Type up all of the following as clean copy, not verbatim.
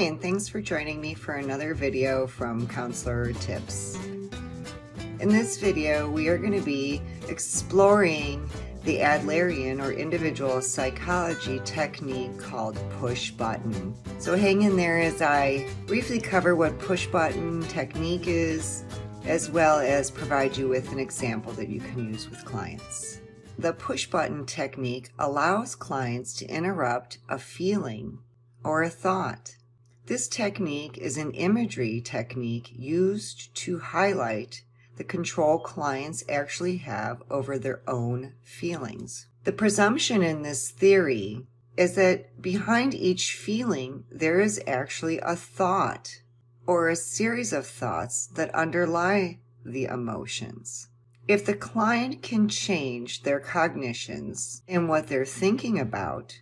and thanks for joining me for another video from Counselor Tips. In this video, we are going to be exploring the Adlerian or individual psychology technique called Pushbutton. So hang in there as I briefly cover what Pushbutton technique is, as well as provide you with an example that you can use with clients. The Pushbutton technique allows clients to interrupt a feeling or a thought. This technique is an imagery technique used to highlight the control clients actually have over their own feelings. The presumption in this theory is that behind each feeling there is actually a thought or a series of thoughts that underlie the emotions. If the client can change their cognitions and what they're thinking about,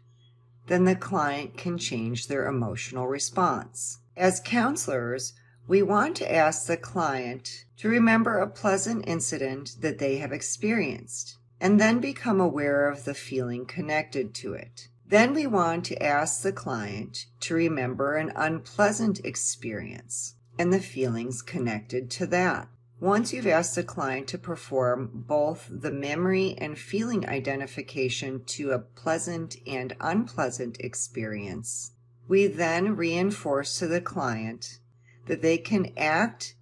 then the client can change their emotional response. As counselors, we want to ask the client to remember a pleasant incident that they have experienced, and then become aware of the feeling connected to it. Then we want to ask the client to remember an unpleasant experience and the feelings connected to that. Once you've asked the client to perform both the memory and feeling identification to a pleasant and unpleasant experience, we then reinforce to the client that they can act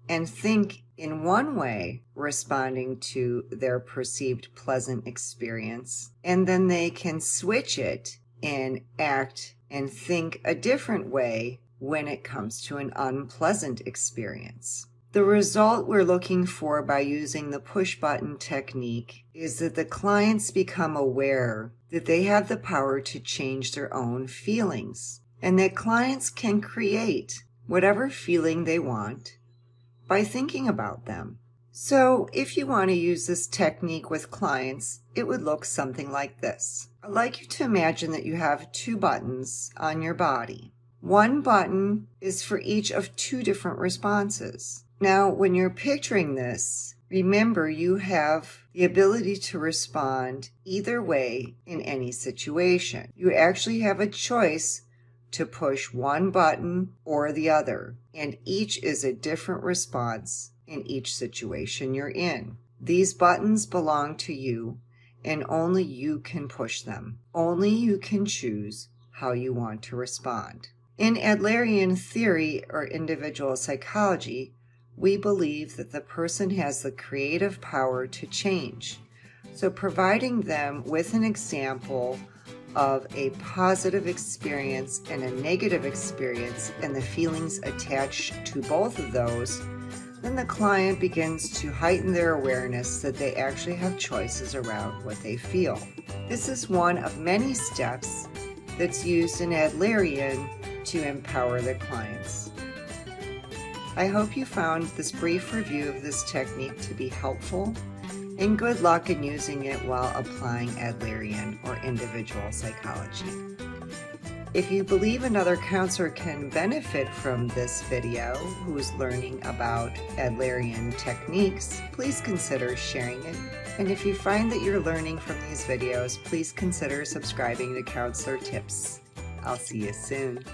and think in one way responding to their perceived pleasant experience, and then they can switch it and act and think a different way when it comes to an unpleasant experience. The result we're looking for by using the Pushbutton technique is that the clients become aware that they have the power to change their own feelings, and that clients can create whatever feeling they want by thinking about them. So if you want to use this technique with clients, it would look something like this. I'd like you to imagine that you have two buttons on your body. One button is for each of two different responses. Now, when you're picturing this, remember you have the ability to respond either way in any situation. You actually have a choice to push one button or the other, and each is a different response in each situation you're in. These buttons belong to you, and only you can push them. Only you can choose how you want to respond. In Adlerian theory or individual psychology, we believe that the person has the creative power to change. So providing them with an example of a positive experience and a negative experience and the feelings attached to both of those, then the client begins to heighten their awareness that they actually have choices around what they feel. This is one of many steps that's used in Adlerian to empower the clients. I hope you found this brief review of this technique to be helpful, and good luck in using it while applying Adlerian or individual psychology. If you believe another counselor can benefit from this video who's learning about Adlerian techniques, please consider sharing it. And if you find that you're learning from these videos, please consider subscribing to Counselor Tips. I'll see you soon.